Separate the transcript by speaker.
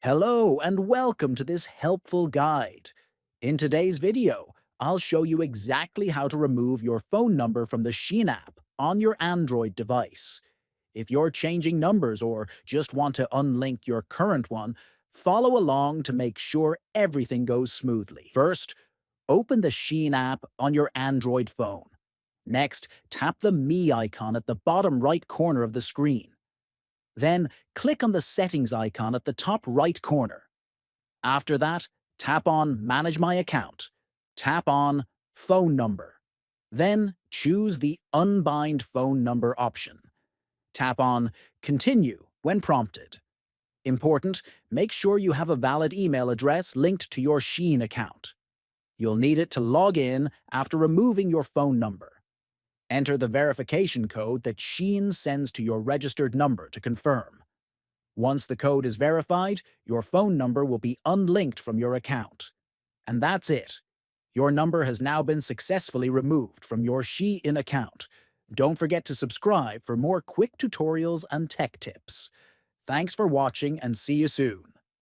Speaker 1: Hello and welcome to this helpful guide. In today's video, I'll show you exactly how to remove your phone number from the SHEIN app on your Android device. If you're changing numbers or just want to unlink your current one, follow along to make sure everything goes smoothly. First, open the SHEIN app on your Android phone. Next, tap the Me icon at the bottom right corner of the screen. Then, click on the Settings icon at the top right corner. After that, tap on Manage My Account. Tap on Phone Number. Then, choose the Unbind Phone Number option. Tap on Continue when prompted. Important, make sure you have a valid email address linked to your SHEIN account. You'll need it to log in after removing your phone number. Enter the verification code that SHEIN sends to your registered number to confirm. Once the code is verified, your phone number will be unlinked from your account. And that's it. Your number has now been successfully removed from your SHEIN account. Don't forget to subscribe for more quick tutorials and tech tips. Thanks for watching and see you soon.